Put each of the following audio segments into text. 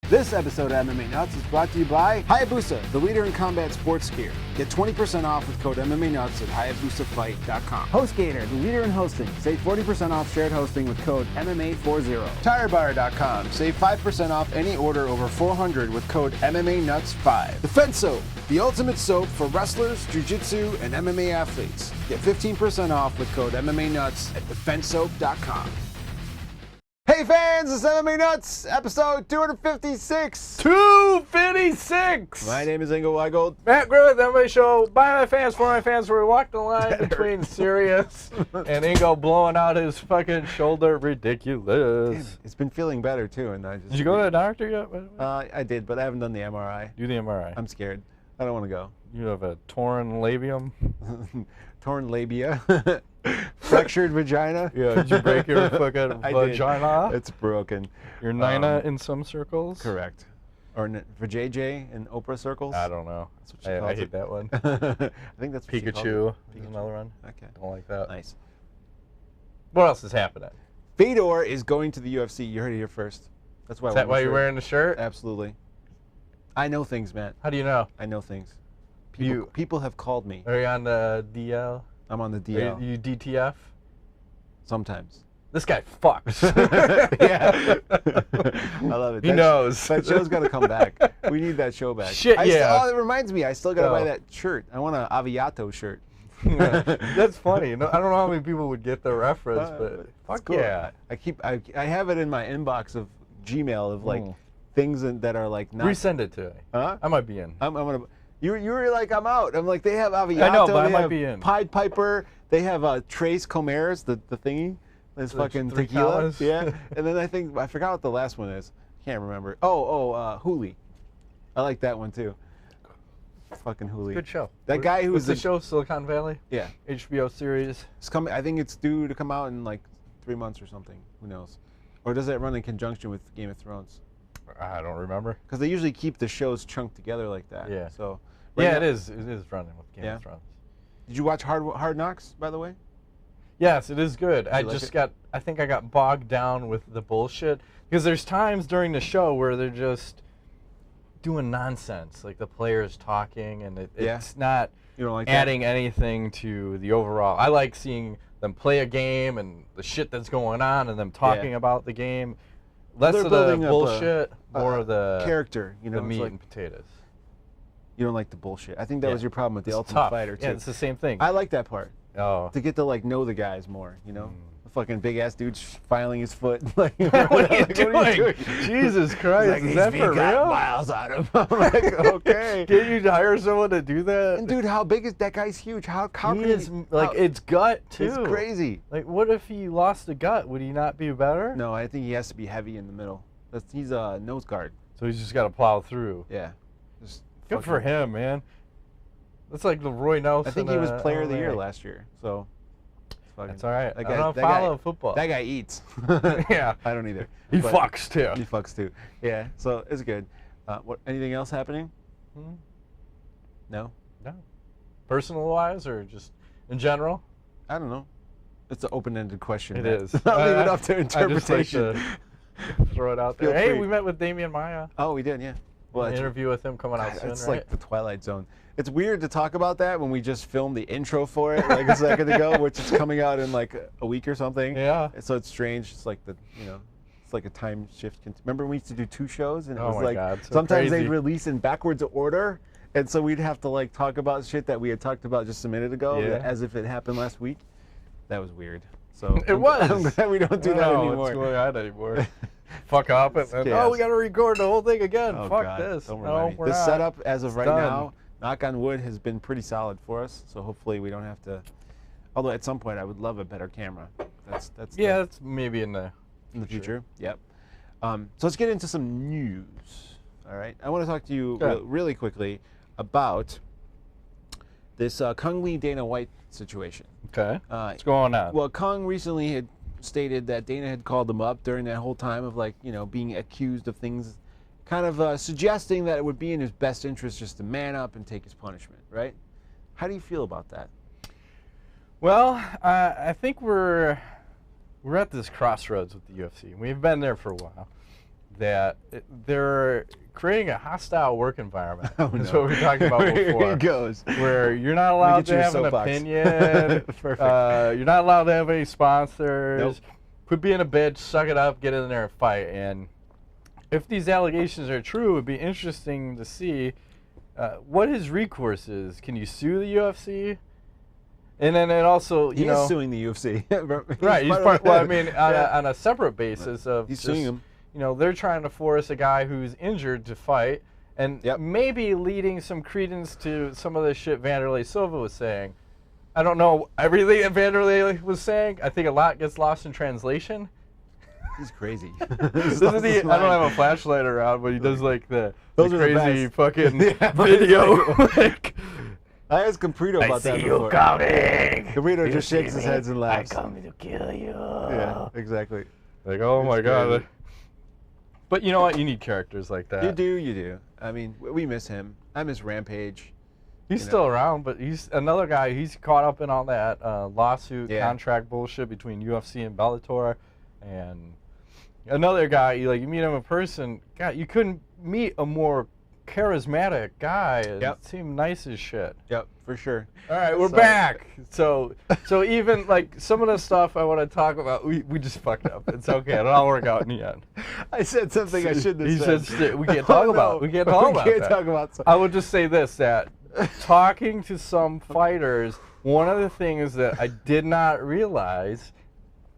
This episode of MMA Nuts is brought to you by Hayabusa, the leader in combat sports gear. Get 20% off with code MMA Nuts at HayabusAFight.com. HostGator, the leader in hosting. Save 40% off shared hosting with code MMA40. TireBuyer.com. Save 5% off any order over $400 with code MMA Nuts 5. Defense Soap, the ultimate soap for wrestlers, jiu-jitsu, and MMA athletes. Get 15% off with code MMA Nuts at DefenseSoap.com. Hey fans, it's MMA Nuts, episode 256. 256! My name is Ingo Weigold. Matt Griffith, MMA show, by my fans, for my fans, where we walk the line between serious and Ingo blowing out his fucking shoulder. Ridiculous. Damn, it's been feeling better too, and I just. Did you go to the doctor yet? I did, but I haven't done the MRI. Do the MRI. I'm scared. I don't want to go. You have a torn labium? Torn labia. Fractured vagina. Yeah, did you break your fucking vagina? It's broken. Your Nina in some circles? Correct. Or for JJ in Oprah circles? I don't know. That's what she I calls hate it. that one. I think that's what she calls Pikachu it. is another one. Okay. Don't like that. Nice. What else is happening? Fedor is going to the UFC. You heard it here first. That's why. Is that why you're wearing the shirt? Absolutely. I know things, Matt. How do you know? I know things. You People have called me. Are you on the DL? I'm on the Are DL. you DTF? Sometimes. This guy fucks. Yeah. I love it. He knows. That show's got to come back. We need that show back. Shit, yeah. Oh, it reminds me. I still got to buy that shirt. I want an Aviato shirt. Yeah, that's funny. No, I don't know how many people would get the reference, but fuck cool. yeah. I have it in my inbox of Gmail of like things that are like not. Resend it to me. Huh? I might be in. I'm gonna. You were like, I'm out. I'm like, they have Aviato. I know, but I they might have be in. Pied Piper. They have Trace Comares, the thingy. This fucking tequila. $3. Yeah. And then I forgot what the last one is. Can't remember. Hooli. I like that one too. Fucking Hooli. Good show. That guy who's What's the show, Silicon Valley? Yeah. HBO series. It's coming. I think it's due to come out in like 3 months or something. Who knows? Or does that run in conjunction with Game of Thrones? I don't remember. Because they usually keep the shows chunked together like that. Yeah. So. Yeah, it is. It is running with Game of Thrones. Did you watch Hard Knocks, by the way? Yes, it is good. I think I got bogged down with the bullshit because there's times during the show where they're just doing nonsense, like the players talking, and it's not adding anything to the overall. I like seeing them play a game and the shit that's going on and them talking about the game. Less of the bullshit, more of the character, the meat like, and potatoes. You don't like the bullshit. I think that was your problem with the Ultimate Fighter too. Yeah, it's the same thing. I like that part. Oh. To get to like know the guys more, The fucking big ass dude filing his foot. Like, what are you doing? Jesus Christ, like, is that for real? Miles on him. I'm like, okay. Can you hire someone to do that? And dude, how big is that guy's huge? How he is like it's gut too. It's crazy. Like, what if he lost a gut? Would he not be better? No, I think he has to be heavy in the middle. He's a nose guard. So he's just got to plow through. Yeah. Just good for him, man. That's like the Roy Nelson. I think he was Player of the Year last year. So. That's all right. I don't follow football. That guy eats. Yeah. I don't either. He fucks too. He fucks too. Yeah. So it's good. Anything else happening? No. No. Personal wise or just in general? I don't know. It's an open-ended question. It is. I'll leave it up to interpretation. I just like to throw it out there. Hey, we met with Damian Maya. Oh, we did. Yeah. Well, an interview with him coming out soon. It's like the Twilight Zone. It's weird to talk about that when we just filmed the intro for it like a second ago, which is coming out in like a week or something. Yeah. So it's strange. It's like it's like a time shift. Remember when we used to do 2 shows and it was like so sometimes crazy. they'd release in backwards order, and so we'd have to like talk about shit that we had talked about just a minute ago as if it happened last week. That was weird. So I'm glad we don't do that anymore. It's going on anymore. Fuck up and then, we got to record the whole thing again. Oh, Fuck God. this. Don't No, we're this not. setup as of It's right done. now, knock on wood, has been pretty solid for us. So hopefully we don't have to. Although at some point I would love a better camera. That's that's maybe in the future. Yep. So let's get into some news. All right. I want to talk to you really quickly about this Cung Lee Dana White situation. Okay. What's going on? Well, Cung recently had stated that Dana had called him up during that whole time of being accused of things, kind of suggesting that it would be in his best interest just to man up and take his punishment, right? How do you feel about that? Well, I think we're at this crossroads with the UFC. We've been there for a while. that they're creating a hostile work environment. Oh, That's no. what we were talking about before. Here it goes. Where you're not allowed to have an opinion. Perfect. You're not allowed to have any sponsors. Nope. Quit being a bitch, suck it up, get in there and fight. And if these allegations are true, it would be interesting to see what his recourse is. Can you sue the UFC? And then it also, he is suing the UFC. Right. He's well, I mean, on a separate basis of he's suing him. You know, they're trying to force a guy who's injured to fight, and maybe leading some credence to some of the shit Vanderlei Silva was saying. I don't know everything that Vanderlei was saying. I think a lot gets lost in translation. He's crazy. I don't have a flashlight around, but he does like the crazy fucking video. Like, I asked Caprito about that before. You coming. Caprito just shakes his head and laughs. I'm coming to kill you. Yeah, exactly. Like, oh my God. But you know what? You need characters like that. You do. I mean, we miss him. I miss Rampage. He's still around, but he's another guy. He's caught up in all that lawsuit, contract bullshit between UFC and Bellator. And another guy, you meet him in person, God, you couldn't meet a more charismatic guy. It seemed nice as shit. Yep, for sure. All right, we're back. So even like some of the stuff I want to talk about, we just fucked up. It's okay. It'll all work out in the end. I said something I shouldn't have said. He said we can't talk about it. We can't talk about that. I would just say this, that talking to some fighters, one of the things that I did not realize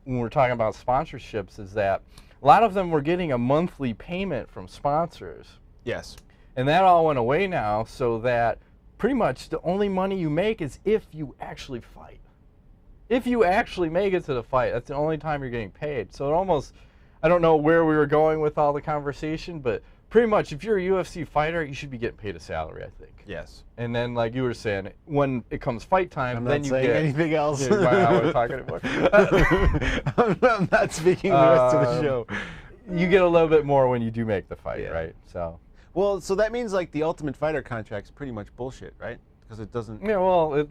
when we're talking about sponsorships is that a lot of them were getting a monthly payment from sponsors. Yes. And that all went away now, so that pretty much the only money you make is if you actually fight. If you actually make it to the fight, that's the only time you're getting paid. So it almost, I don't know where we were going with all the conversation, but pretty much if you're a UFC fighter, you should be getting paid a salary, I think. Yes. And then, like you were saying, when it comes fight time, then you get... I'm not saying anything else. Yeah, I wasn't talking anymore. I'm not speaking the rest of the show. You get a little bit more when you do make the fight, right? So... Well, so that means like the Ultimate Fighter contract's pretty much bullshit, right? Because it doesn't. Yeah, well,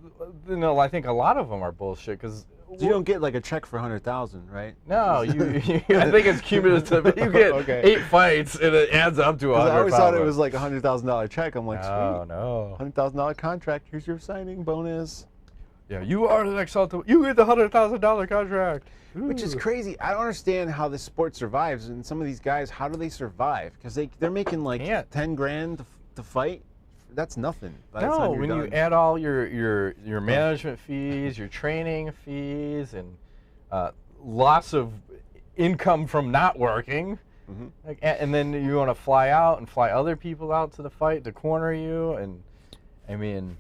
I think a lot of them are bullshit because you don't get like a check for 100,000, right? No, I think it's cumulative. You get 8 fights and it adds up to 100,000. I always thought it was like a $100,000 check. I'm like, no, $100,000 contract. Here's your signing bonus. Yeah, you are the next Ultimate. You get the $100,000 contract. Ooh. Which is crazy. I don't understand how this sport survives. And some of these guys, how do they survive? Because they're making like 10 grand to fight. That's nothing. No, when you add all your management fees, your training fees, and loss of income from not working, like, and then you want to fly out and fly other people out to the fight to corner you, and I mean.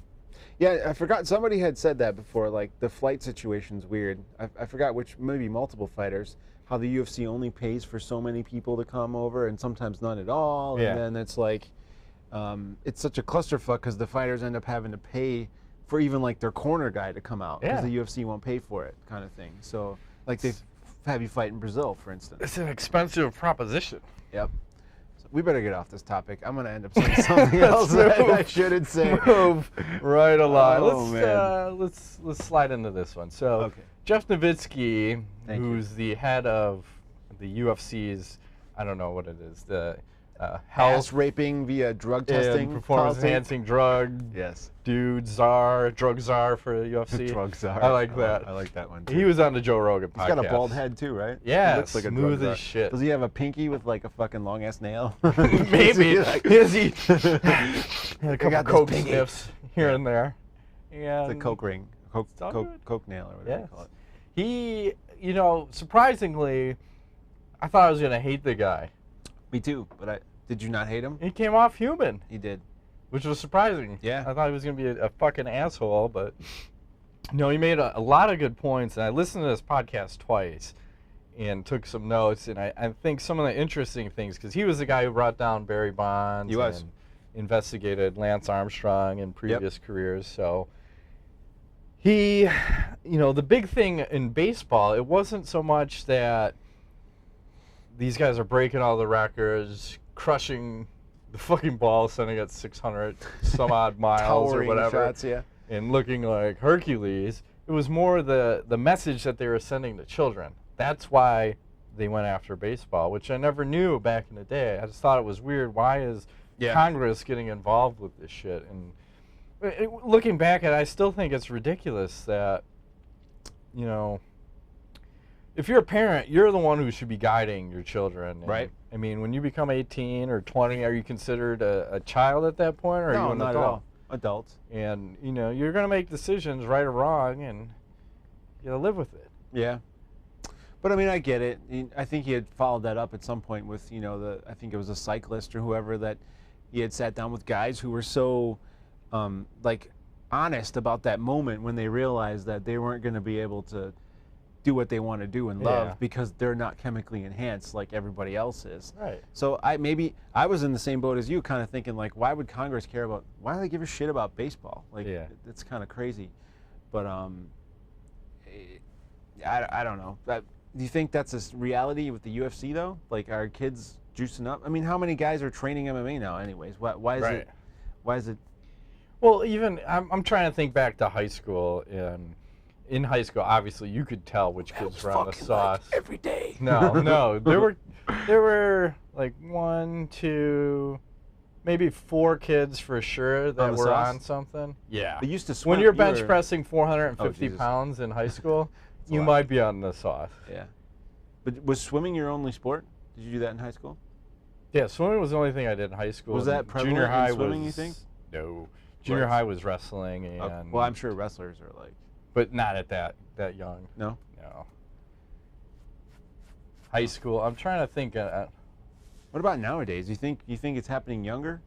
Yeah, I forgot. Somebody had said that before, like the flight situation's weird. I forgot which, maybe multiple fighters, how the UFC only pays for so many people to come over and sometimes none at all. And then it's like, it's such a clusterfuck because the fighters end up having to pay for even like their corner guy to come out because the UFC won't pay for it, kind of thing. So like they have you fight in Brazil, for instance. It's an expensive proposition. Yep. We better get off this topic. I'm going to end up saying something else that I shouldn't say. Move right along. Oh, let's slide into this one. So Jeff Novitzky, who's the head of the UFC's, I don't know what it is, the health raping via drug testing, performance enhancing drug, drug czar for the UFC. Drug czar. I like that. I like that one too. He was on the Joe Rogan podcast. He's got a bald head too, right? Yeah, he looks like smooth a as shit. Does he have a pinky with like a fucking long ass nail? Maybe. Has he? Had a couple coke sniffs here and there. Yeah. It's a coke ring, coke nail, or whatever you call it. He, surprisingly, I thought I was gonna hate the guy. Me too, but did you not hate him? He came off human. He did. Which was surprising. Yeah. I thought he was going to be a fucking asshole, but no, he made a lot of good points, and I listened to this podcast twice and took some notes, and I think some of the interesting things, because he was the guy who brought down Barry Bonds and investigated Lance Armstrong in previous careers, so he, the big thing in baseball, it wasn't so much that these guys are breaking all the records, crushing the fucking ball, sending it 600 some odd miles or whatever, shots, and looking like Hercules. It was more the message that they were sending to children. That's why they went after baseball, which I never knew back in the day. I just thought it was weird. Why is Congress getting involved with this shit? And looking back at it, I still think it's ridiculous that, you know, if you're a parent, you're the one who should be guiding your children. And, right. I mean, when you become 18 or 20, are you considered a child at that point, or are you an not adult? At all. Adults. And, you know, you're going to make decisions, right or wrong, and you got to live with it. Yeah. But I mean, I get it. I think he had followed that up at some point with, you know, I think it was a cyclist or whoever that he had sat down with guys who were so, like, honest about that moment when they realized that they weren't going to be able to do what they want to do and love because they're not chemically enhanced like everybody else is. Right. So I was in the same boat as you, kind of thinking like, why would Congress care about? Why do they give a shit about baseball? Like, it's kind of crazy. But I don't know. Do you think that's a reality with the UFC though? Like, are kids juicing up? I mean, how many guys are training MMA now, anyways? Why is it? Why is it? Well, even I'm trying to think back to high school, and in high school, obviously, you could tell which kids were on the sauce. Like every day. No, there were like 1, 2, maybe 4 kids for sure that were on something. Yeah. They used to swim. When you're bench pressing 450 pounds in high school, you might be on the sauce. Yeah. But was swimming your only sport? Did you do that in high school? Yeah, swimming was the only thing I did in high school. Was that prevalent junior high in swimming, was, you think? No. Junior high was wrestling, and well, I'm sure wrestlers are like, but not at that young. No. High school. I'm trying to think. What about nowadays? You think it's happening younger?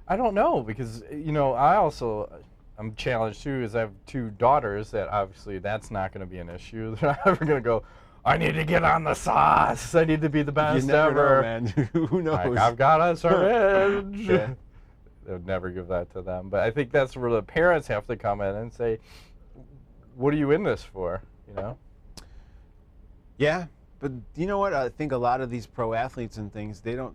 I don't know, because you know I'm challenged too, because I have 2 daughters that obviously that's not going to be an issue. They're not ever going to go, I need to get on the sauce. I need to be the best you never ever. Know, man. Who knows? Like, I've got a syringe. Yeah. They would never give that to them. But I think that's where the parents have to come in and say, what are you in this for? You know? Yeah. But you know what? I think a lot of these pro athletes and things, the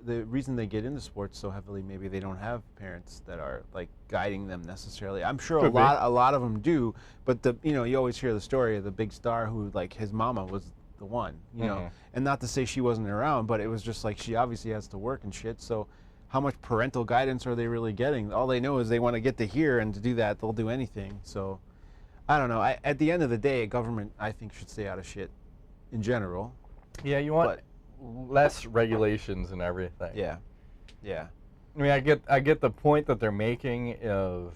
reason they get into sports so heavily, maybe they don't have parents that are like guiding them necessarily. I'm sure a lot of them do, but you always hear the story of the big star who, like, his mama was the one, you know, and not to say she wasn't around, but it was just like, she obviously has to work and shit. So how much parental guidance are they really getting? All they know is they want to get to here, and to do that, they'll do anything. So I don't know. At the end of the day, government, I think, should stay out of shit. In general. Yeah, you want less regulations and everything. Yeah. Yeah. I mean, I get the point that they're making of,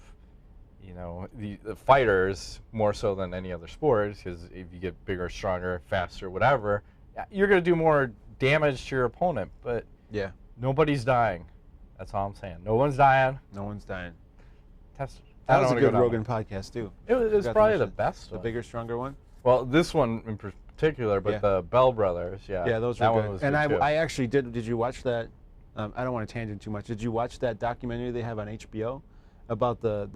you know, the fighters more so than any other sport, because if you get bigger, stronger, faster, whatever, you're going to do more damage to your opponent. But yeah, nobody's dying. That's all I'm saying. No one's dying. No one's dying. That was a good Rogan podcast too. It was probably the best one. The bigger, stronger one? Well, this one in particular, but the Bell Brothers, yeah, those were good. And I actually did you watch that? I don't want to tangent too much. Did you watch that documentary they have on HBO about the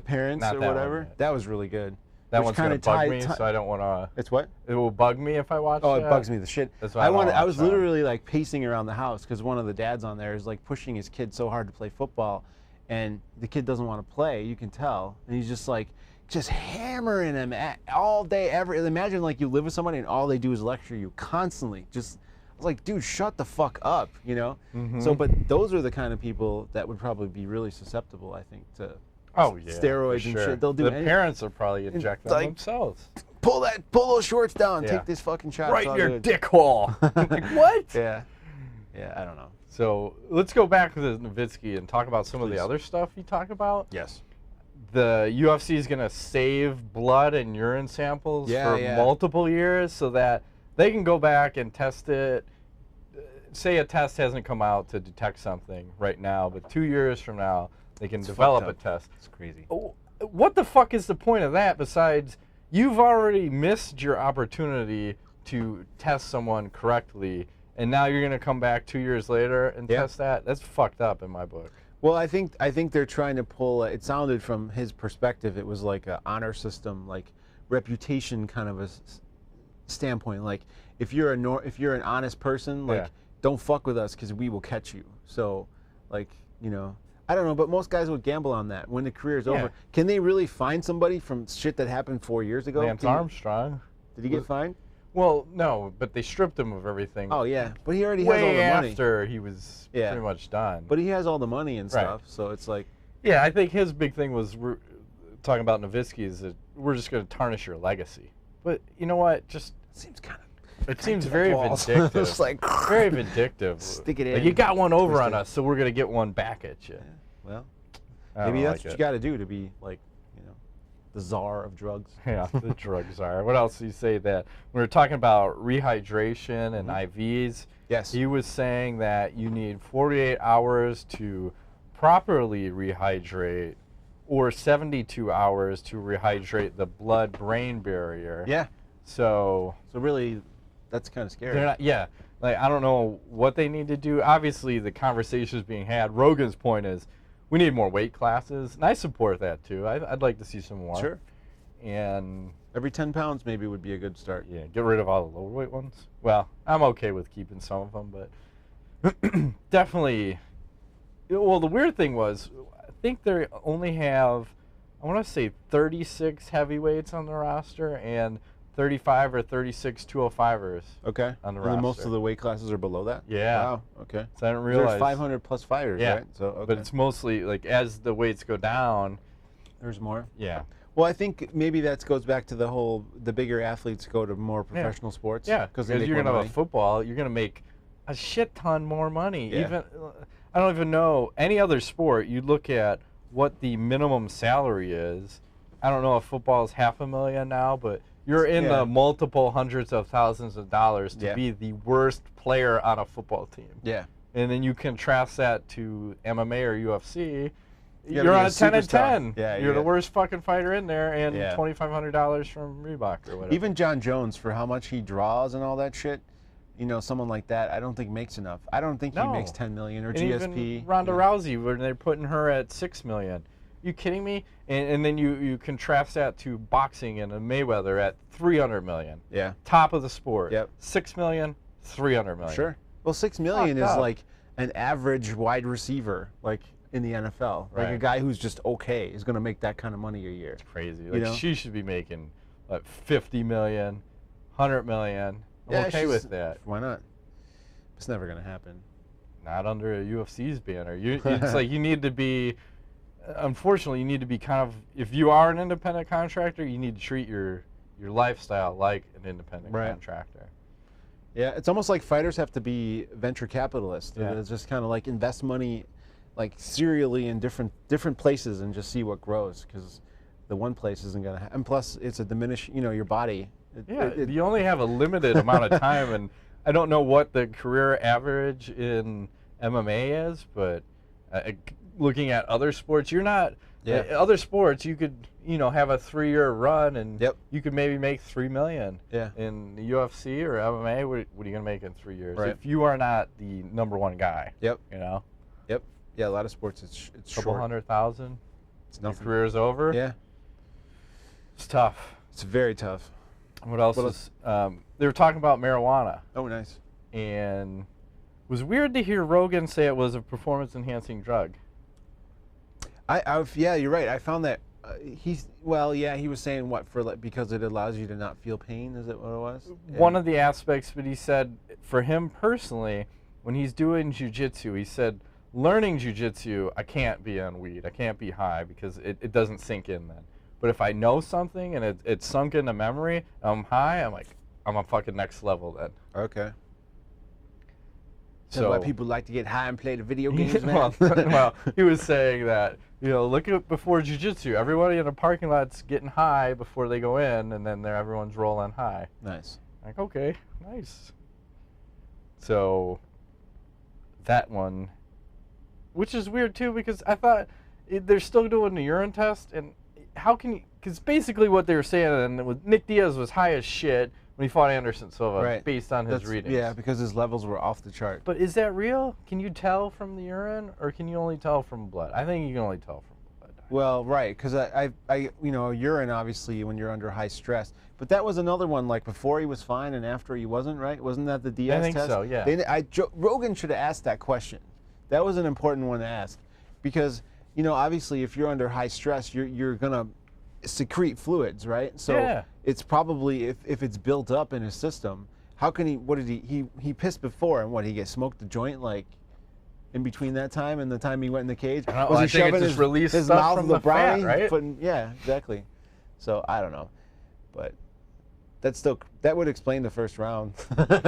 parents or whatever? That was really good. That one's going to bug me, so I don't want to. It's what? It will bug me if I watch it. Oh, it bugs me the shit. I was literally like pacing around the house because one of the dads on there is like pushing his kid so hard to play football, and the kid doesn't want to play. You can tell, and he's just like, just hammering him all day, imagine like you live with somebody and all they do is lecture you constantly. I was like, dude, shut the fuck up, you know? So, but those are the kind of people that would probably be really susceptible, I think, to steroids and shit. They'll do the parents will probably inject them themselves. Pull those shorts down, take this fucking shot. Right in your dick hole. Like, what? Yeah, I don't know. So let's go back to Novitzky and talk about some of the other stuff you talk about. Yes. The UFC is going to save blood and urine samples for multiple years so that they can go back and test it. Say a test hasn't come out to detect something right now, but 2 years from now, they can develop a test. It's crazy. What the fuck is the point of that besides you've already missed your opportunity to test someone correctly, and now you're going to come back 2 years later and test that? That's fucked up in my book. Well, I think they're trying to pull. It sounded from his perspective, it was like an honor system, like reputation kind of a standpoint. Like if you're an honest person, like don't fuck with us because we will catch you. So, like, you know, I don't know, but most guys would gamble on that when the career's over. Can they really find somebody from shit that happened 4 years ago? Lance Armstrong. Did he get fined? Well, no, but they stripped him of everything. Oh yeah, but he already has all the money. After he was pretty much done. But he has all the money and stuff, so it's like. Yeah, I think his big thing was talking about Novitzky is that we're just going to tarnish your legacy. But you know what? Just seems kind of. It seems very vindictive. It's like very vindictive. Stick it in. Like, you got one over on us, so we're going to get one back at you. Yeah. Well, maybe that's what you got to do to be like, the czar of drugs. Yeah, the drug czar. What else do you say that when we're talking about rehydration and IVs? Yes. He was saying that you need 48 hours to properly rehydrate, or 72 hours to rehydrate the blood-brain barrier. Yeah. So really, that's kind of scary. They're not. Yeah. Like, I don't know what they need to do. Obviously, the conversation is being had. Rogan's point is, we need more weight classes, and I support that too. I'd like to see some more. Sure. And every 10 pounds maybe would be a good start. Yeah, get rid of all the lower weight ones. Well, I'm okay with keeping some of them, but definitely. Well, the weird thing was, I think they only have, I want to say 36 heavyweights on the roster and 35 or 36 205ers. Okay. On the roster. roster. Most of the weight classes are below that? Yeah. Wow. Okay. So I didn't realize. There's 500 plus fighters, right? So, okay. But it's mostly, like, as the weights go down. There's more? Yeah. Well, I think maybe that goes back to the bigger athletes go to more professional sports. Yeah. Because you're going to have a football, you're going to make a shit ton more money. Yeah. Even, I don't even know, any other sport, you look at what the minimum salary is. I don't know if football is $500,000 now, but you're in the multiple hundreds of thousands of dollars to be the worst player on a football team. Yeah. And then you contrast that to MMA or UFC. You're on a 10 and 10. Yeah, you're the worst fucking fighter in there, and Yeah. $2,500 from Reebok or whatever. Even John Jones, for how much he draws and all that shit, someone like that, I don't think makes enough. I don't think he makes $10 million or and GSP. Even Ronda Rousey, when they're putting her at $6 million. You kidding me? And then you contrast that to boxing and a Mayweather at $300 million. Yeah. Top of the sport. Yep. $6 million, $300 million. Sure. Well, $6 million is up. like an average wide receiver, like in the NFL. Like a guy who's just okay is going to make that kind of money a year. It's crazy. Like, she should be making like $50 million, $100 million. I'm okay with that. Why not? It's never going to happen. Not under a UFC's banner. It's like you need to be. Unfortunately, you need to be kind of, if you are an independent contractor, you need to treat your lifestyle like an independent contractor. Yeah, it's almost like fighters have to be venture capitalists. Yeah. It's just kind of like invest money like serially in different places and just see what grows, because the one place isn't going to happen. And plus, it's a diminish, your body. You only have a limited amount of time, and I don't know what the career average in MMA is, but looking at other sports, you're not. Other sports, you could have a 3-year run, and you could maybe make $3 million. Yeah. In the UFC or MMA, what are you gonna make in 3 years? Right. If you are not the number one guy. Yep. Yep. Yeah, a lot of sports it's couple short. 100,000. It's nothing. Your career's over. Yeah. It's tough. It's very tough. What else is? They were talking about marijuana. Oh, nice. And it was weird to hear Rogan say it was a performance-enhancing drug. Yeah, you're right. I found that he was saying because it allows you to not feel pain. Is it what it was? One of the aspects, but he said for him personally, when he's doing jiu-jitsu, he said learning jiu-jitsu, I can't be on weed. I can't be high because it doesn't sink in then. But if I know something and it's sunk into memory, I'm high, I'm like, I'm a fucking next level then. Okay. So why people like to get high and play the video games, man? well, he was saying that, look at before jiu-jitsu, everybody in a parking lot's getting high before they go in, and then everyone's rolling high. Nice. Like, okay, nice. So that one, which is weird too, because I thought they're still doing the urine test, and how can you, because basically what they were saying, and Nick Diaz was high as shit when he fought Anderson Silva, based on his readings. Yeah, because his levels were off the chart. But is that real? Can you tell from the urine, or can you only tell from blood? I think you can only tell from blood. Well, right, because urine, obviously, when you're under high stress. But that was another one, like before he was fine and after he wasn't, right? Wasn't that the Diaz test? I think so, yeah. Rogan should have asked that question. That was an important one to ask. Because, obviously, if you're under high stress, you're going to, secrete fluids, right? So it's probably, if it's built up in his system, how can he, what did he pissed before, and what, he get smoked the joint, like, in between that time and the time he went in the cage? Was he shoving his mouth from the brownie? fat, right? Yeah, exactly. So, I don't know. But that would explain the first round. Like,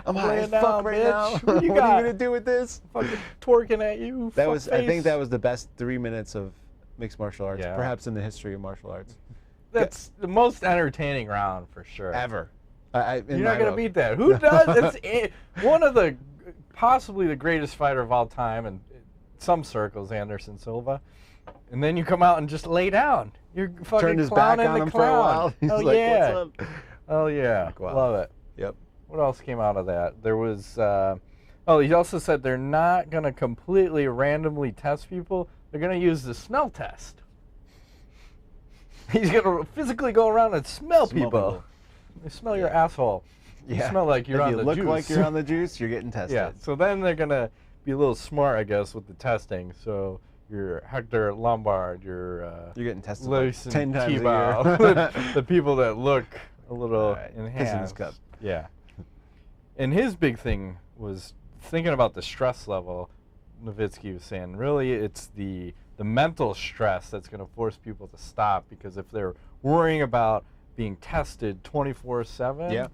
I'm high as fuck right now. What are you gonna do with this? Fucking twerking at you. I think that was the best 3 minutes of mixed martial arts, Yeah. perhaps in the history of martial arts. That's the most entertaining round for sure. Ever. You're not gonna beat that. Who does? It's one of the possibly the greatest fighter of all time in some circles, Anderson Silva. And then you come out and just lay down. You're fucking turned his back on him for a while. He's like, yeah. what's up? Oh yeah. Like, wow. Love it. Yep. What else came out of that? There was. He also said they're not gonna completely randomly test people. They're gonna use the smell test. He's gonna physically go around and smell people. They smell your asshole. Yeah. You smell like you're on the juice. If you look like you're on the juice, you're getting tested. Yeah. So then they're gonna be a little smart, I guess, with the testing. So your Hector Lombard, you're getting tested like 10 times a year. the people that look a little enhanced. Piss in his cup. Yeah. And his big thing was thinking about the stress level. Novitzky was saying, really, it's the mental stress that's going to force people to stop, because if they're worrying about being tested 24/7,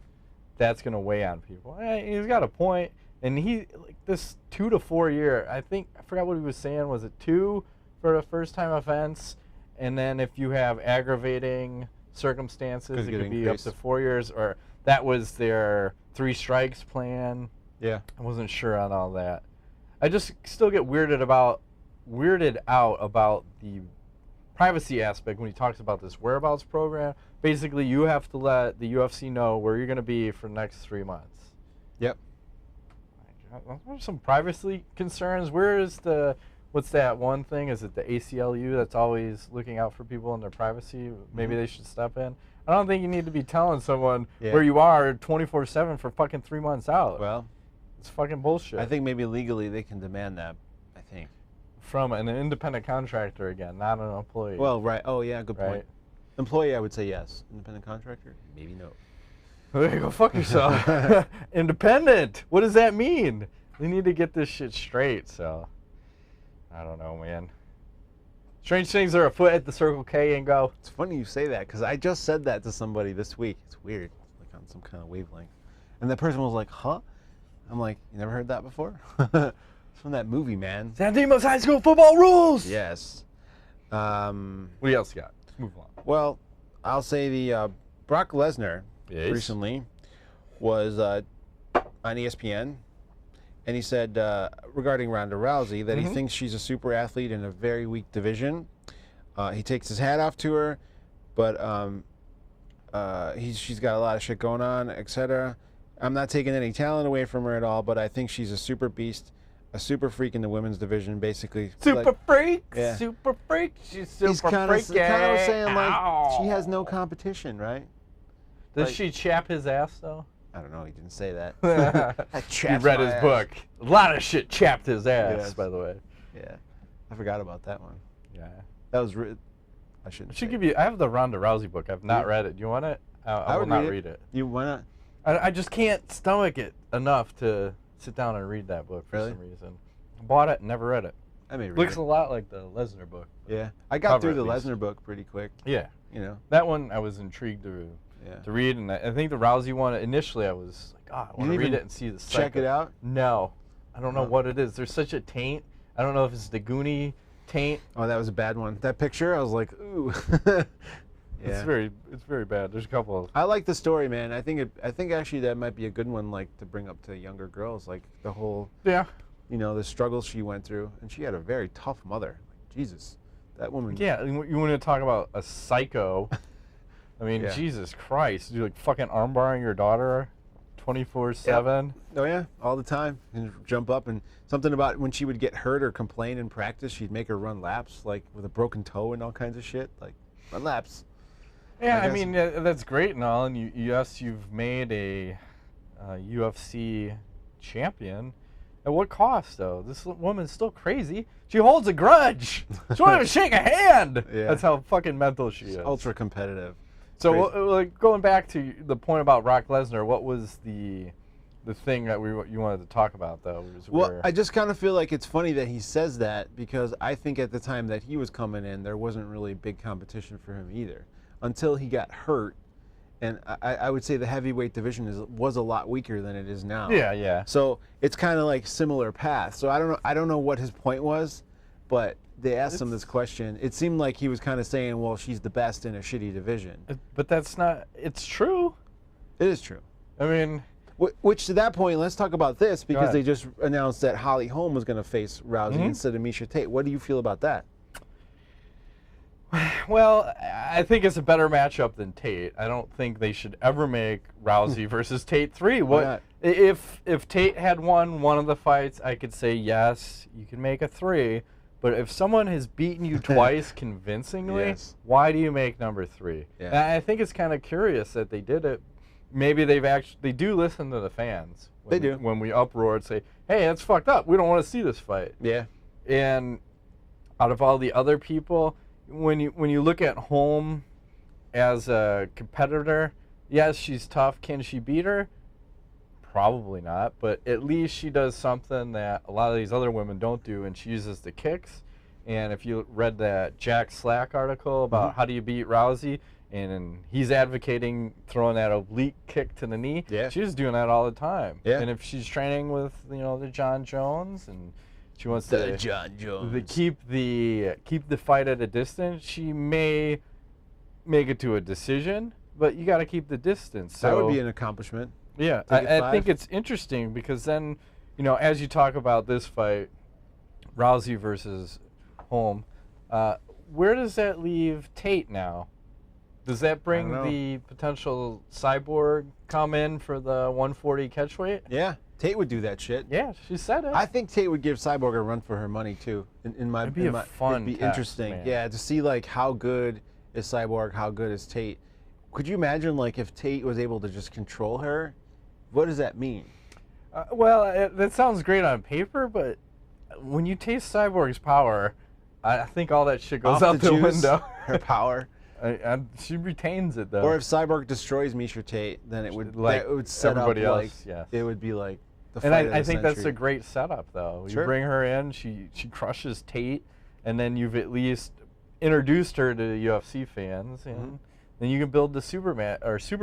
that's going to weigh on people. He's got a point. And this 2 to 4 year, I forgot what he was saying. Was it 2 for the first time offense? And then if you have aggravating circumstances, it could be up to 4 years. Or that was their 3 strikes plan. Yeah. I wasn't sure on all that. I just still get weirded out about the privacy aspect when he talks about this Where-a-bouts program. Basically, you have to let the UFC know where you're going to be for the next 3 months. Yep. There's some privacy concerns. What's that one thing? Is it the ACLU that's always looking out for people and their privacy? Maybe they should step in. I don't think you need to be telling someone where you are 24/7 for fucking 3 months out. Well, it's fucking bullshit. I think maybe legally they can demand that, I think. From an independent contractor again, not an employee. Well, right. Oh, yeah, good point. Employee, I would say yes. Independent contractor, maybe no. There you go, fuck yourself. Independent. What does that mean? We need to get this shit straight, so. I don't know, man. Strange things are afoot at the Circle K and go. It's funny you say that, because I just said that to somebody this week. It's weird, like on some kind of wavelength. And that person was like, huh? I'm like, you never heard that before? It's from that movie, man. San Dimas High School football rules! Yes. What else you got? Move on. Well, I'll say the Brock Lesnar recently was on ESPN, and he said regarding Ronda Rousey that he thinks she's a super athlete in a very weak division. He takes his hat off to her, but she's got a lot of shit going on, etc. I'm not taking any talent away from her at all, but I think she's a super beast, a super freak in the women's division, basically. Super freak? Yeah. Super freak? She's super freaky. He's kind of saying, like, she has no competition, right? Does she chap his ass, though? I don't know. He didn't say that. You read his book. A lot of shit chapped his ass, by the way. Yeah. I forgot about that one. Yeah. That was I shouldn't give you. I have the Ronda Rousey book. I've not read it. Do you want it? I will not read it. Why not? I just can't stomach it enough to sit down and read that book for some reason. Bought it, never read it. I may read Looks it. a lot like the Lesnar book. Yeah. I got through the Lesnar book pretty quick. Yeah. You know. That one I was intrigued to read, and I think the Rousey one, initially I was like, I want to read it and see the cycle. Check it out? No. I don't know what it is. There's such a taint. I don't know if it's the Goonie taint. Oh, that was a bad one. That picture, I was like, ooh. It's very bad. There's a couple of. I like the story, man. I think actually that might be a good one, like, to bring up to younger girls, like the whole the struggles she went through, and she had a very tough mother. Like, Jesus, that woman. Yeah, you want to talk about a psycho? I mean, Jesus Christ, you like fucking armbarring your daughter 24/7. Oh yeah, all the time, and jump up, and something about when she would get hurt or complain in practice, she'd make her run laps, like with a broken toe and all kinds of shit, like run laps. Yeah, I mean that's great and all, and you've made a UFC champion, At what cost, though? This woman's still crazy. She holds a grudge. She won't even shake a hand. Yeah. That's how fucking mental she is. Ultra competitive. So, like, going back to the point about Brock Lesnar, what was the thing that you wanted to talk about, though? Well, I just kind of feel like it's funny that he says that, because I think at the time that he was coming in, there wasn't really big competition for him either, until he got hurt. And I would say the heavyweight division was a lot weaker than it is now. Yeah, yeah. So it's kind of like similar path. So I don't know what his point was, but they asked him this question. It seemed like he was kind of saying, well, she's the best in a shitty division. But that's not. It's true. It is true. I mean, which to that point, let's talk about this, because they ahead. just announced that Holly Holm was going to face Rousey instead of Miesha Tate. What do you feel about that? Well, I think it's a better matchup than Tate. I don't think they should ever make Rousey versus Tate 3. Why not? If Tate had won one of the fights, I could say yes, you can make a 3. But if someone has beaten you twice convincingly, Yes. why do you make number 3? Yeah. And I think it's kind of curious that they did it. Maybe they do listen to the fans. They do. When we uproar and say, hey, that's fucked up. We don't want to see this fight. Yeah. And out of all the other people, when you look at Holm as a competitor, yes, she's tough. Can she beat her? Probably not, but at least she does something that a lot of these other women don't do, and she uses the kicks. And if you read that Jack Slack article about how do you beat Rousey, and he's advocating throwing that oblique kick to the knee, she's doing that all the time. Yeah. And if she's training with the John Jones, and she wants to John Jones. keep the fight at a distance, she may make it to a decision, but you got to keep the distance. So that would be an accomplishment. yeah, I think it's interesting, because then, as you talk about this fight, Rousey versus Holm, where does that leave Tate now? Does that bring the potential cyborg come in for the 140 catchweight? Yeah, Tate would do that shit. Yeah, she said it. I think Tate would give Cyborg a run for her money too. It'd be fun. It'd be interesting. Man. Yeah, to see like how good is Cyborg, how good is Tate. Could you imagine like if Tate was able to just control her? What does that mean? That sounds great on paper, but when you taste Cyborg's power, I think all that shit goes out the window. Her power. She retains it though. Or if Cyborg destroys Miesha Tate, then it would set everybody up else, like yes. it would be like the and fight of I the think that's century. a great setup though. Sure. You bring her in, she crushes Tate, and then you've at least introduced her to UFC fans, and then you can build the super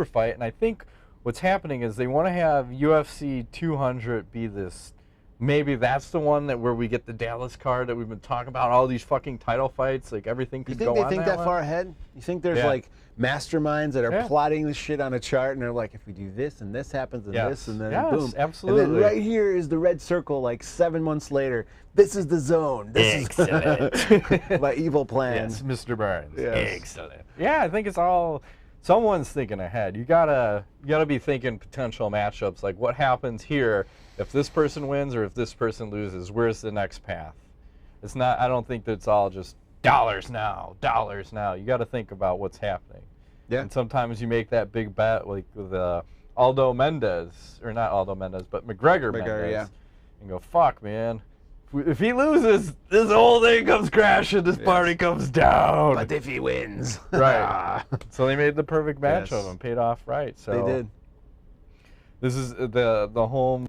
fight. And I think what's happening is they want to have UFC 200 be this. Maybe that's the one where we get the Dallas card that we've been talking about. All these fucking title fights, like everything could go on. You think they think that one. far ahead? You think there's like masterminds that are plotting this shit on a chart, and they're like, if we do this and this happens and this and then boom, absolutely. And then right here is the red circle. Like 7 months later, this is the zone. This is my evil plan. Yes, Mr. Burns. Yes. Excellent. Yeah, I think it's all. Someone's thinking ahead. You gotta be thinking potential matchups, like what happens here if this person wins or if this person loses. Where's the next path? It's not. I don't think that's all just dollars now. You got to think about what's happening. Yeah. And sometimes you make that big bet, like with Aldo Mendez, or not Aldo Mendez, but McGregor Mendez, yeah. and go, fuck, man. If he loses, this whole thing comes crashing. This party comes down. But if he wins, right? So they made the perfect match of him, paid off right. So they did. This is the Holm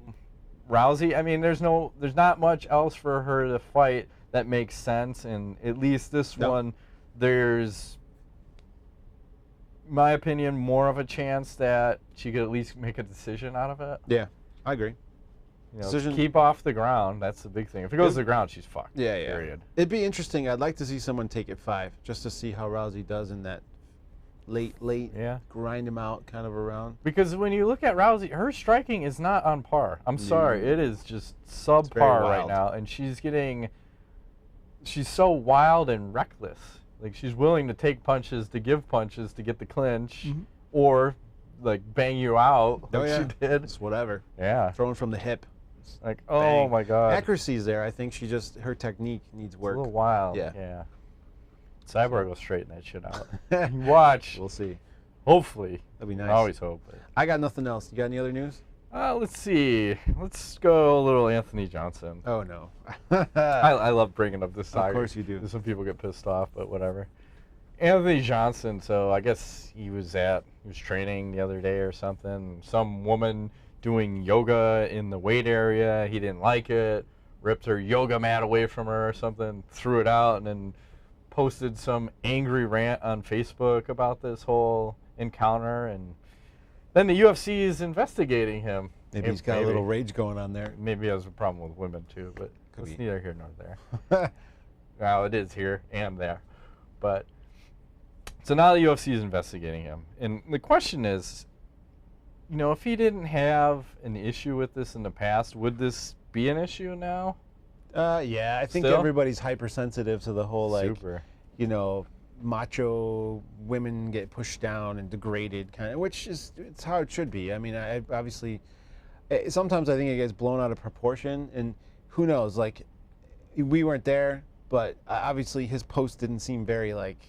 Rousey. I mean, there's not much else for her to fight that makes sense, and at least this one, there's, in my opinion, more of a chance that she could at least make a decision out of it. Yeah, I agree. Keep off the ground. That's the big thing. If it goes to the ground, she's fucked. Yeah. Period. It'd be interesting. I'd like to see someone take it 5, just to see how Rousey does in that late, grind him out kind of a round. Because when you look at Rousey, her striking is not on par. I'm sorry, it is just subpar right now, and she's so wild and reckless. Like, she's willing to take punches, to give punches, to get the clinch, or like bang you out like she did. It's whatever. Yeah. Throwing from the hip. Like, oh my God. Accuracy's there. I think her technique needs work. It's a little wild. Yeah. Cyborg will straighten that shit out. You watch. We'll see. Hopefully. That'd be nice. I always hope. I got nothing else. You got any other news? Let's see. Let's go a little Anthony Johnson. Oh, no. I love bringing up this saga. Of course you do. Some people get pissed off, but whatever. Anthony Johnson, so I guess he was training the other day or something. Some woman doing yoga in the weight area. He didn't like it, ripped her yoga mat away from her or something, threw it out, and then posted some angry rant on Facebook about this whole encounter. And then the UFC is investigating him. Maybe he's got a little rage going on there. Maybe he has a problem with women too, but it's neither here nor there. Well, it is here and there. But so now the UFC is investigating him. And the question is, you know, if he didn't have an issue with this in the past, would this be an issue now? Yeah, I think everybody's hypersensitive to the whole, like, you know, macho women get pushed down and degraded kind of, which is, it's how it should be. I mean, I obviously, sometimes I think it gets blown out of proportion, and who knows, like, we weren't there, but obviously his post didn't seem very, like,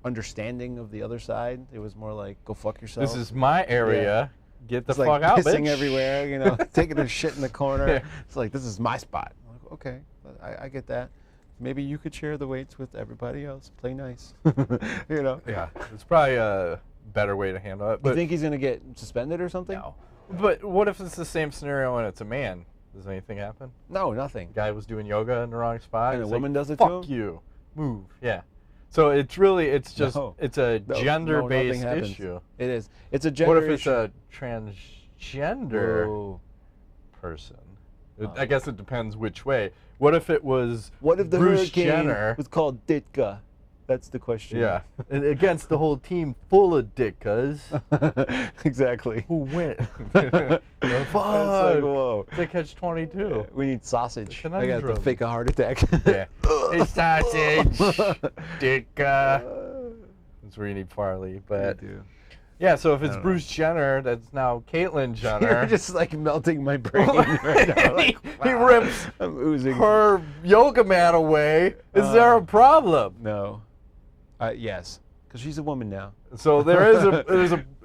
understanding of the other side. It was more like, go fuck yourself. This is my area. Yeah. Get the fuck out, pissing bitch. Everywhere, you know, taking a shit in the corner. Yeah. It's like, this is my spot. I'm like, okay, I get that. Maybe you could share the weights with everybody else. Play nice. You know? Yeah, it's probably a better way to handle it. But you think he's going to get suspended or something? No. But what if it's the same scenario and it's a man? Does anything happen? No, nothing. Guy was doing yoga in the wrong spot. And a woman does it to him? Fuck you. Move. Yeah. So it's really, it's just, it's a gender-based issue. It is. It's a gender issue. What if it's a transgender person? I guess it depends which way. What if it was What if the Bruce hurricane Jenner was called Ditka? That's the question. Yeah. And against the whole team full of Ditkas. Exactly. Who went? Fuck. It's like, whoa. It's like catch-22. Yeah, we need sausage. I got to fake a heart attack. Yeah. Hey, sausage. Ditka. That's where you need Farley. But yeah, so if it's Bruce Jenner, that's now Caitlyn Jenner. You're just like melting my brain right now. Like, he rips I'm oozing. her yoga mat away. Is there a problem? No. Yes, because she's a woman now. So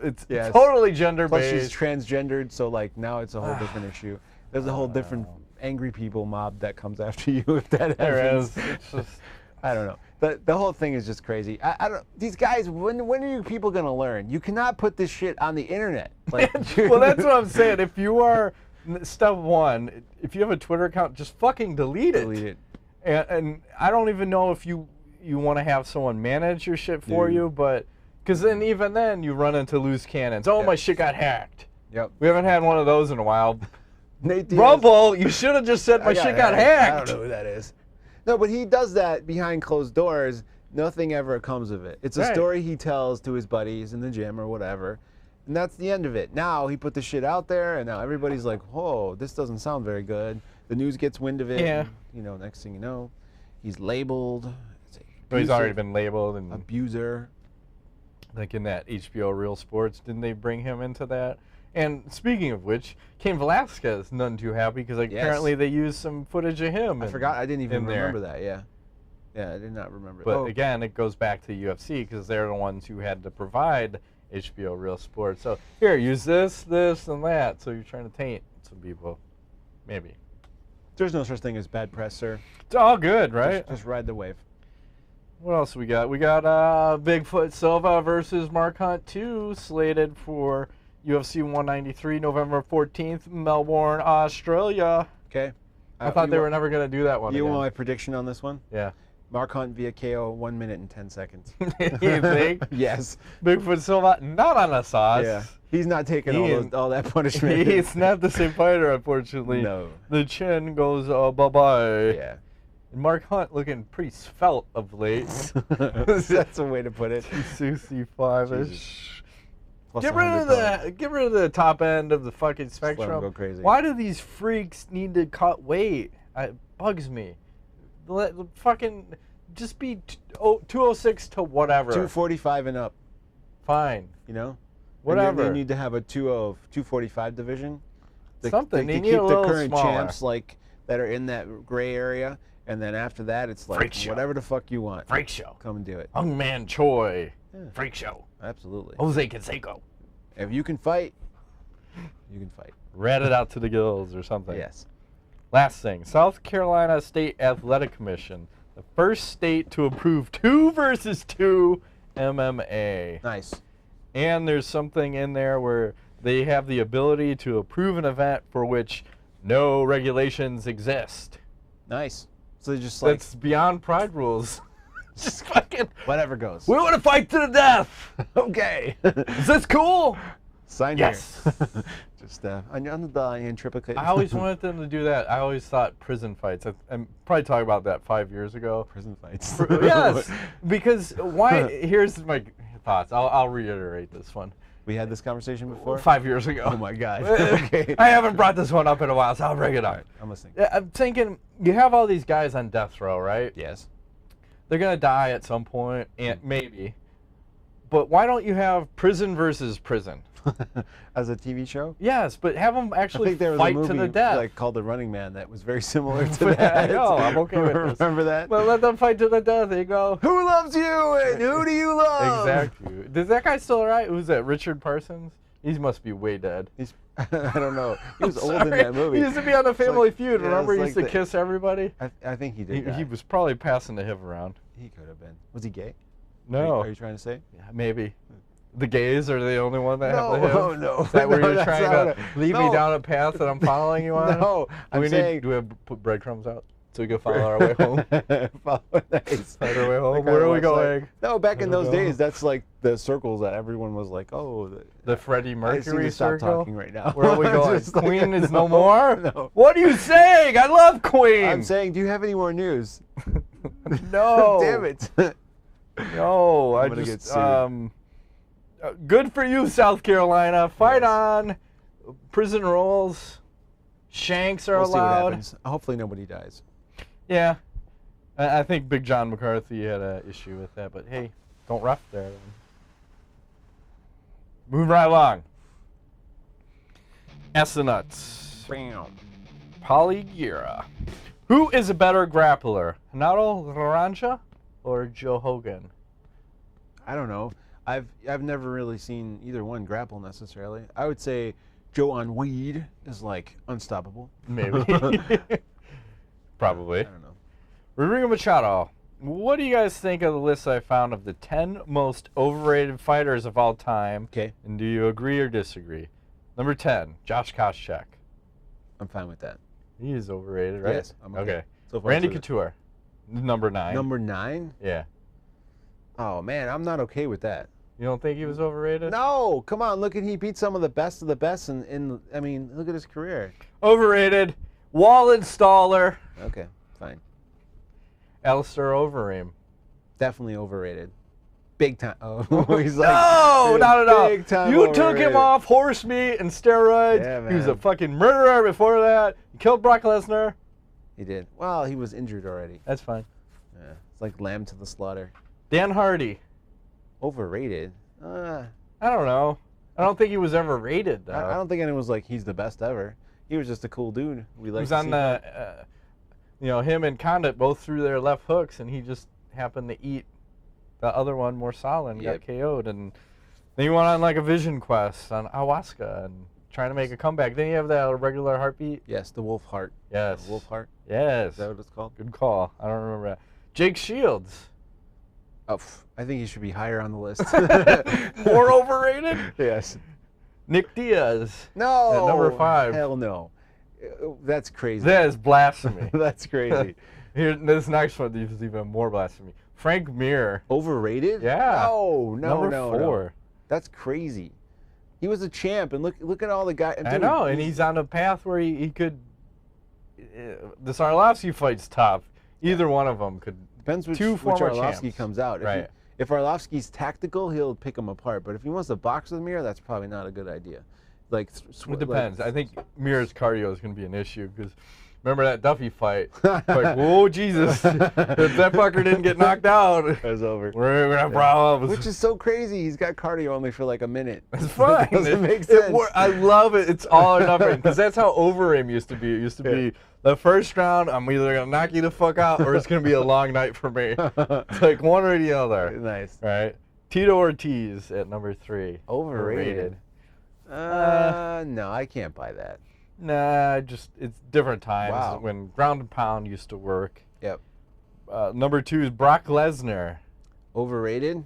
it's totally gender-based. Plus she's transgendered, so like now it's a whole different issue. There's a whole different angry people mob that comes after you if that happens. There is. It's just, I don't know. The whole thing is just crazy. I don't. These guys, when are you people gonna learn? You cannot put this shit on the internet. Like, well, that's what I'm saying. If you are step one, if you have a Twitter account, just fucking delete it. Delete it. And I don't even know if you want to have someone manage your shit for you, but because then even then you run into loose cannons. Oh, my shit got hacked. Yep. We haven't had one of those in a while. Nate Diaz, Rumble, you should have just said my shit got hacked. I don't know who that is. No, but he does that behind closed doors. Nothing ever comes of it. It's a story he tells to his buddies in the gym or whatever, and that's the end of it. Now he put the shit out there, and now everybody's like, whoa, this doesn't sound very good. The news gets wind of it. Yeah. And, you know, next thing you know, he's labeled. So he's already been labeled and abuser. Like in that HBO Real Sports, didn't they bring him into that? And speaking of which, Cain Velasquez none too happy because apparently they used some footage of him. I forgot. I didn't even remember that. Yeah, I did not remember. But again, it goes back to the UFC because they're the ones who had to provide HBO Real Sports. So here, use this, this, and that. So you're trying to taint some people, maybe. There's no such thing as bad press, sir. It's all good, right? Just ride the wave. What else we got? We got Bigfoot Silva versus Mark Hunt 2 slated for UFC 193, November 14th, Melbourne, Australia. Okay. I thought they were never going to do that one. You want my prediction on this one? Yeah. Mark Hunt via KO, 1 minute and 10 seconds. You think? Yes. Bigfoot Silva, not on the sauce. Yeah. He's not taking all that punishment. He's not the same fighter, unfortunately. No. The chin goes bye-bye. Yeah. And Mark Hunt looking pretty svelte of late. That's a way to put it. 265-ish. Get rid of the top end of the fucking spectrum. Let him go crazy. Why do these freaks need to cut weight? It bugs me. Fucking just be 206 to whatever. 245 and up. Fine. You know? Whatever. They need to have a 245 division. Something. They need keep a the little current smaller. champs like that are in that gray area, and then after that it's like whatever the fuck you want. Freak show. Come and do it. Hung Man Choi. Yeah. Freak show. Absolutely. Jose Canseco. If you can fight, you can fight. rat it out to the gills or something. Yes. Last thing, South Carolina State Athletic Commission, the first state to approve 2 versus 2 MMA. Nice. And there's something in there where they have the ability to approve an event for which no regulations exist. Nice. So they just like... That's beyond pride rules. Just fucking... Whatever goes. We want to fight to the death. Okay. Is this cool? Sign yes. here. Just on the line, triplicate. I always wanted them to do that. I always thought prison fights. I'm probably talking about that 5 years ago. Prison fights. Yes, because why? Here's my thoughts. I'll reiterate this one. We had this conversation before? 5 years ago. Oh my God. Okay. I haven't brought this one up in a while, so I'll bring it up. Right, I'm listening. I'm thinking, you have all these guys on death row, right? Yes. They're gonna die at some point, and maybe. But why don't you have prison versus prison? As a TV show? Yes, but have them actually I think there was fight a movie to the death. like called The Running Man that was very similar to that. No, I'm okay with this. Remember that? But let them fight to the death. There you go. Who loves you and who do you love? Exactly. Is that guy still alright? Who's that? Richard Parsons? He must be way dead. He's, I don't know. He was old in that movie. He used to be on the Family like, Feud. yeah, Remember, he like used to kiss everybody. I think he did. He was probably passing the HIV around. He could have been. Was he gay? No. Are you trying to say? Yeah, maybe. The gays are the only one that have the HIV? No, no. Is that where No, you're that's trying not to lead me down a path that I'm following you on? No, I'm saying... Do we have put breadcrumbs out so we can follow our way home? Nice. Find our way home. Where are we going? No, back in those days, that's like the circles that everyone was like, oh. The Freddie Mercury stop circle? talking right now. Where are we going? Queen like, is no more? No. What are you saying? I love Queen. I'm saying, do you have any more news? No. Damn it. No, I'm gonna get sued. Good for you, South Carolina. Fight on. Prison rules. Shanks are We'll see what allowed. happens. Hopefully nobody dies. Yeah. I think Big John McCarthy had an issue with that, but hey, don't ref there. Moving right along. Nuts. Polygira. Who is a better grappler, Renato Laranja or Joe Hogan? I don't know. I've never really seen either one grapple necessarily. I would say Joe on weed is like unstoppable. Maybe. Probably. I don't know. Rodrigo Machado, what do you guys think of the list I found of the 10 most overrated fighters of all time? Okay. And do you agree or disagree? Number 10, Josh Koscheck. I'm fine with that. He is overrated, right? Yes, I'm okay. So far, Randy so good. Couture, number 9. Number 9? Yeah. Oh man, I'm not okay with that. You don't think he was overrated? No, come on, look at he beat some of the best and I mean, look at his career. Overrated. Wallenstaller. Okay, fine. Alistair Overeem. Definitely overrated. Big time. Oh, he's like no, not at all. Big time You overrated. took him off horse meat and steroids. Yeah, He was a man. fucking murderer before that. He killed Brock Lesnar. He did. Well, he was injured already. That's fine. Yeah, it's like lamb to the slaughter. Dan Hardy. Overrated? I don't know. I don't think he was ever rated, though. I don't think anyone was like, he's the best ever. He was just a cool dude. We He like was to on see the, him and Condit both threw their left hooks, and he just happened to eat the other one more solid and got KO'd. And then he went on like a vision quest on ayahuasca and trying to make a comeback. Then you have that regular heartbeat. Yes, the wolf heart. Yes. The wolf heart. Yes. Is that what it's called? Good call. I don't remember that. Jake Shields. Oh, I think he should be higher on the list. More overrated? Yes. Nick Diaz. No. At number 5. Hell no. That's crazy. That is blasphemy. That's crazy. Here, this next one is even more blasphemy. Frank Mir. Overrated? Yeah. No. Number 4. No. That's crazy. He was a champ, and look at all the guys. I know, and he's on a path where he could. The Arlovsky fight's tough. Either one of them could. Depends which former Arlovsky champs. comes out. Right. If Arlovsky's tactical, he'll pick him apart. But if he wants to box with Mir, that's probably not a good idea. Like It depends. I think Mir's cardio is going to be an issue because remember that Duffy fight? Like, whoa, Jesus! If that fucker didn't get knocked out, it was over. We're gonna have problems. Which is so crazy. He's got cardio only for like a minute. It's fine. It doesn't make sense. I love it. It's all or nothing because that's how Overeem used to be. It used to be the first round. I'm either gonna knock you the fuck out or it's gonna be a long night for me. It's like one or the other. Nice. Right. Tito Ortiz at number 3. Overrated. No, I can't buy that. Nah, it's different times Wow. when ground and pound used to work. Yep. Number 2 is Brock Lesnar. Overrated?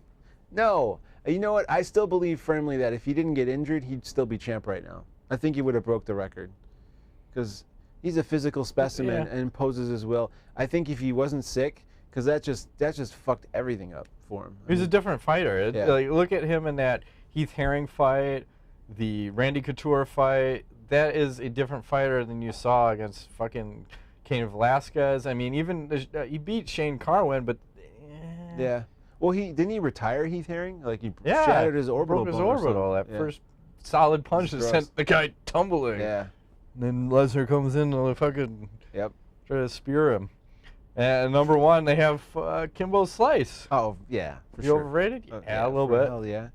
No. You know what? I still believe firmly that if he didn't get injured, he'd still be champ right now. I think he would have broke the record. Because he's a physical specimen and imposes his will. I think if he wasn't sick, because that just fucked everything up for him. He's a different fighter. Like, look at him in that Heath Herring fight, the Randy Couture fight. That is a different fighter than you saw against fucking Cain Velasquez. I mean, even he beat Shane Carwin, but yeah. Well, didn't he retire Heath Herring? Like he shattered his orbital. Broke his orbital. That first solid punch that sent the guy tumbling. Yeah. And then Lesnar comes in and fucking try to spear him. And number 1, they have Kimbo Slice. Oh yeah, for You sure. overrated? Yeah, a little bit. Hell yeah.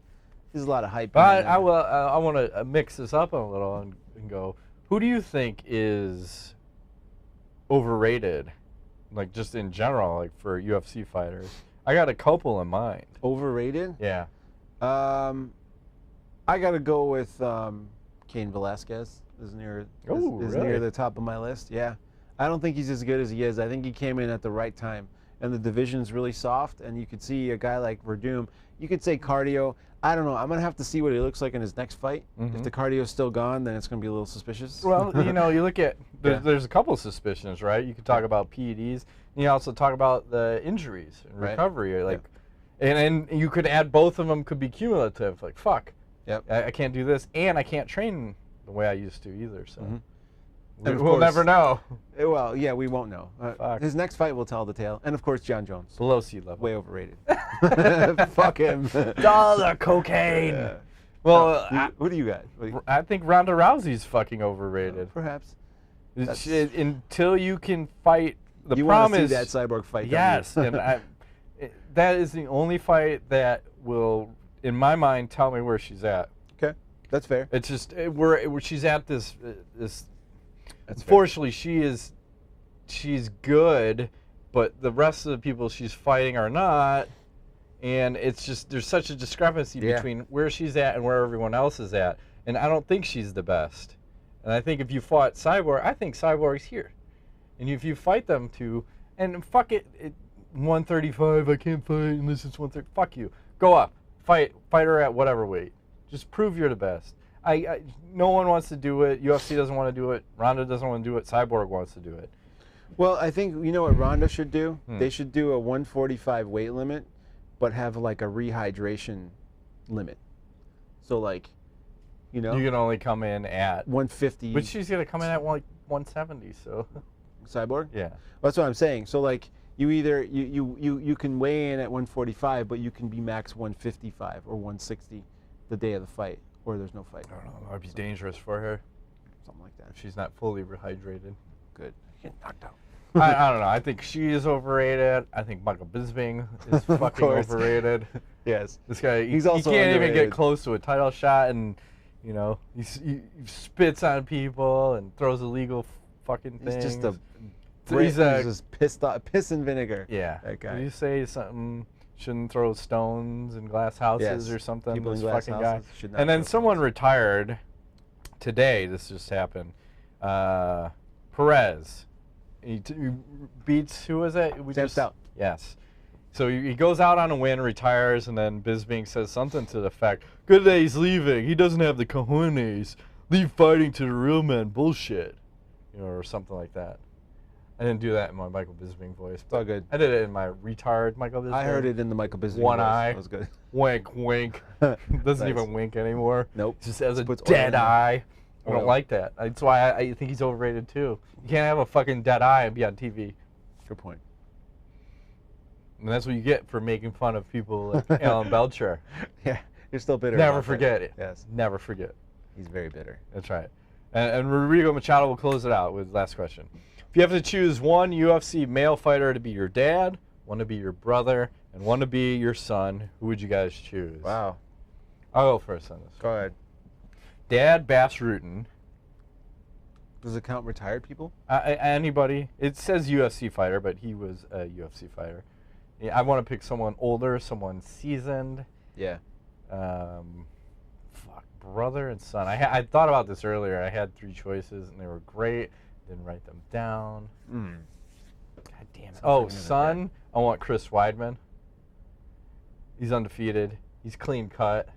There's a lot of hype. But I want to mix this up a little and go. Who do you think is overrated, like just in general, like for UFC fighters? I got a couple in mind. Overrated? Yeah. I gotta go with Cain Velasquez. Is near the top of my list. Yeah. I don't think he's as good as he is. I think he came in at the right time, and the division's really soft. And you could see a guy like Verdum. You could say cardio. I don't know. I'm gonna have to see what he looks like in his next fight. Mm-hmm. If the cardio's still gone, then it's gonna be a little suspicious. Well, you look at there's a couple of suspicions, right? You could talk about PEDs. And you also talk about the injuries and recovery, like, and you could add both of them could be cumulative. Like, fuck. Yep. I can't do this, and I can't train the way I used to either. So. Mm-hmm. We'll never know. Well, yeah, we won't know. His next fight will tell the tale. And, of course, John Jones. Below sea level. Way overrated. Fuck him. Dollar cocaine. Yeah. Well, who do you got? I think Ronda Rousey's fucking overrated. Perhaps. Until you can fight, the you problem want is... to see that cyborg fight. Yes. And that is the only fight that will, in my mind, tell me where she's at. Okay. That's fair. It's just where she's at this... That's Fortunately, she's good, but the rest of the people she's fighting are not, and it's just there's such a discrepancy between where she's at and where everyone else is at, and I don't think she's the best. And I think if you fought Cyborg, I think Cyborg's here, and if you fight them two, and fuck it 135, I can't fight unless it's 130. Fuck you, go up, fight her at whatever weight, just prove you're the best. No one wants to do it. UFC doesn't want to do it. Ronda doesn't want to do it. Cyborg wants to do it. Well, I think you know what Ronda should do? They should do a 145 weight limit, but have like a rehydration limit. So like, you know, you can only come in at 150. But she's gonna come in at like 170. So. Cyborg? Yeah. Well, that's what I'm saying. So like, you either you can weigh in at 145, but you can be max 155 or 160 the day of the fight. Or there's no fight. I don't know. That might be dangerous for her. Something like that. If she's not fully rehydrated. Good. Get knocked out. I don't know. I think she is overrated. I think Michael Bisping is fucking overrated. Yes. This guy, he's also he can't underrated. even get close to a title shot, and you know he spits on people and throws illegal fucking things. He's just he's just pissed off, piss and vinegar. Yeah. That guy. Did you say something? Shouldn't throw stones in glass houses or something. People this in glass fucking houses guy. should not And then throw someone stones. retired today. This just happened. Perez. He beats, who was it? Steps out. Yes. So he goes out on a win, retires, and then Bisping says something to the effect, good day he's leaving. He doesn't have the cojones. Leave fighting to the real men. Bullshit. You know, or something like that. I didn't do that in my Michael Bisping voice. It's all good. I did it in my retard Michael Bisping. I heard it in the Michael Bisping One voice. eye. That was good. Wink, wink. Doesn't even wink anymore. Nope. Just has a puts dead oil in eye. I Oil. don't like that. That's why I think he's overrated too. You can't have a fucking dead eye and be on TV. Good point. And that's what you get for making fun of people like Alan Belcher. Yeah, you're still bitter. Never about that. forget it. Yes. Never forget. He's very bitter. That's right. And Rodrigo Machado will close it out with last question. If you have to choose one UFC male fighter to be your dad, one to be your brother, and one to be your son, who would you guys choose? Wow. I'll go first on this. Go ahead. Dad, Bass Rutten. Does it count retired people? Anybody. It says UFC fighter, but he was a UFC fighter. Yeah, I want to pick someone older, someone seasoned. Yeah. Fuck, brother and son. I thought about this earlier. I had 3 choices, and they were great. Didn't write them down. God damn it. Oh, son, I want Chris Weidman. He's undefeated. He's clean cut.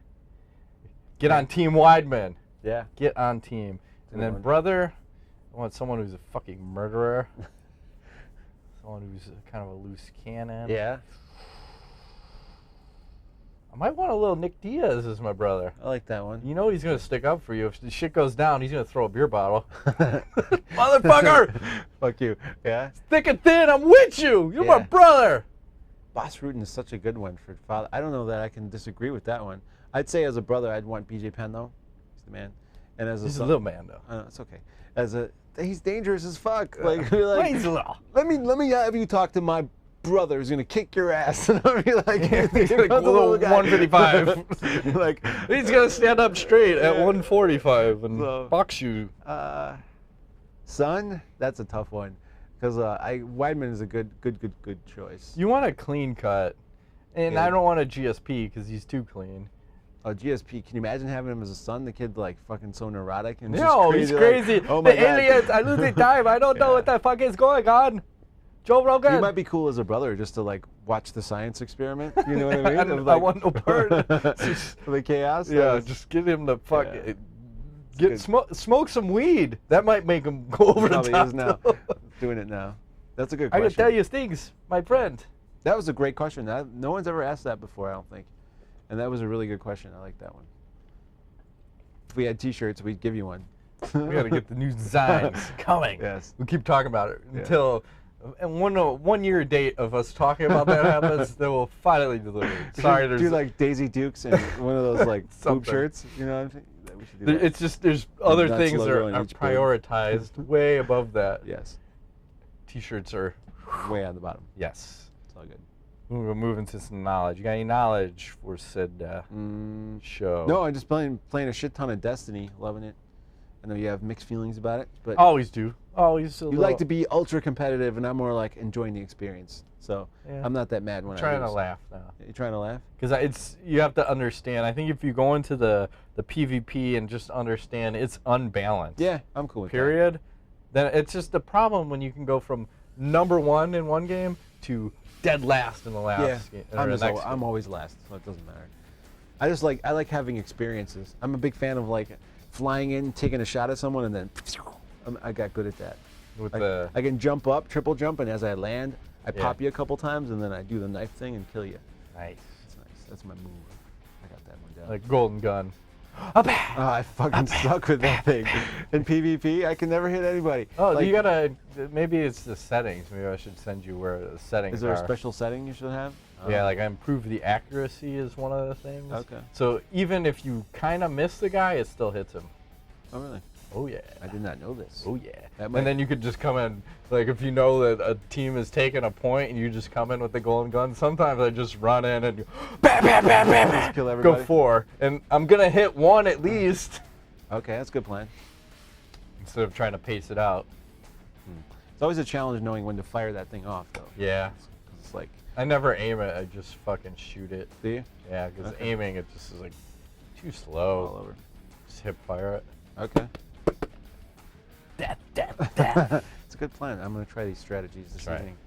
Get on Team Weidman. Yeah. Get on team. And then brother, I want someone who's a fucking murderer. Someone who's kind of a loose cannon. Yeah. I might want a little Nick Diaz as my brother. I like that one. You know he's going to stick up for you. If the shit goes down, he's going to throw a beer bottle. Motherfucker! Fuck you. Yeah? Thick and thin, I'm with you. You're my brother. Boss Rutan is such a good one for father. I don't know that I can disagree with that one. I'd say as a brother, I'd want BJ Penn, though. He's the man. And as He's a little man, though. It's okay. He's dangerous as fuck. He's a little. Let me have you talk to my brother who's gonna kick your ass. And I'll be like, he's like a little 155. Like he's gonna stand up straight at 145 and box you. Son, that's a tough one, because Weidman is a good choice. You want a clean cut, and I don't want a GSP because he's too clean. Oh, GSP, can you imagine having him as a son? The kid like fucking so neurotic and no, just crazy, he's crazy. Like, oh my the God. aliens, I lose time. I don't know what the fuck is going on. Joe Rogan. You might be cool as a brother just to like watch the science experiment. You know what I mean? I want no part of the chaos. Yeah, just get him to fuck smoke some weed. That might make him go over the top. Probably is now. Doing it now. That's a good question. I can tell you things, my friend. That was a great question. No one's ever asked that before, I don't think. And that was a really good question. I like that one. If we had T-shirts, we'd give you one. We got to get the new designs coming. Yes. We'll keep talking about it until... And one year date of us talking about that happens, then we'll finally deliver it. Sorry, there's... Do like Daisy Dukes and one of those like boob shirts, you know what I'm saying? We should do that. It's just, there's other things that are prioritized way above that. Yes. T-shirts are... way on the bottom. Yes. It's all good. We'll move into some knowledge. You got any knowledge for said show? No, I'm just playing a shit ton of Destiny, loving it. I know you have mixed feelings about it, but always do. Always. You like to be ultra competitive, and I'm more like enjoying the experience. So I'm not that mad when I'm trying to laugh now. You're trying to laugh? Because you have to understand. I think if you go into the PvP and just understand it's unbalanced. Yeah, I'm cool with that. Then it's just the problem when you can go from number 1 in one game to dead last in the last game. I'm always last, so it doesn't matter. I like having experiences. I'm a big fan of like flying in, taking a shot at someone, and then I got good at that. I can jump up, triple jump, and as I land, I pop you a couple times, and then I do the knife thing and kill you. Nice. That's nice. That's my move. I got that one down. Like golden gun. I fucking suck with that thing. In PvP, I can never hit anybody. Oh, like, you gotta. Maybe it's the settings. Maybe I should send you where the settings are. Is there a special setting you should have? Yeah, like improve the accuracy is one of the things. Okay. So even if you kind of miss the guy, it still hits him. Oh, really? Oh, yeah. I did not know this. Oh, yeah. And then you could just come in, like if you know that a team is taking a point and you just come in with the golden gun, sometimes I just run in and bam, bam, bam, bam, bam. Kill everybody. Go 4. And I'm going to hit 1 at least. Okay, that's a good plan. Instead of trying to pace it out. It's always a challenge knowing when to fire that thing off, though. Yeah. It's like... I never aim it, I just fucking shoot it. Do you? Yeah, because aiming, it just is like too slow. All over. Just hip fire it. Okay. Death. It's a good plan. I'm going to try these strategies this evening.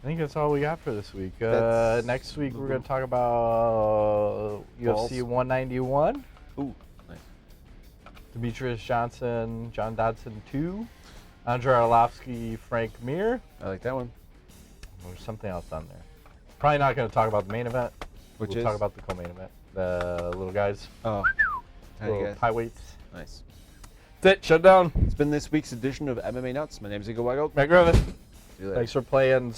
I think that's all we got for this week. Next week, we're going to talk about UFC 191. Ooh, nice. Demetrius Johnson, John Dodson 2. Andrei Arlovsky, Frank Mir. I like that one. There's something else on there. Probably not going to talk about the main event. We'll talk about the co-main event. The little guys. Oh. Little high weights. Nice. That's it. Shut down. It's been this week's edition of MMA Nuts. My name is Igor Weigel. Matt Griffith. See you later. Thanks for playing.